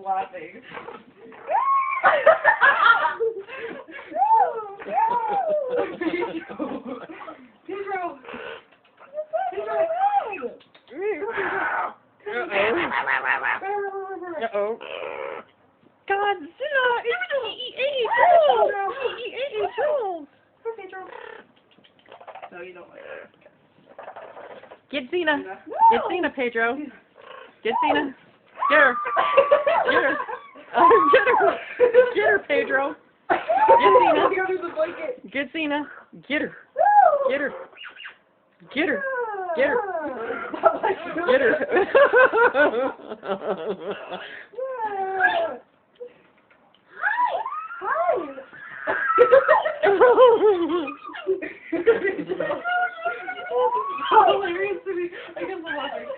Laughing. Pedro. Uh-oh. God, he ate Jules. Pedro. No, you don't like it. Get Zena. Get Zena, Pedro. Get Zena. Get her. Get her. Get her. Get her, Pedro. Get Zena. Get Zena. Get her. Get her. Get her. Get her. Get her. Hilarious to me. I guess I'm laughing.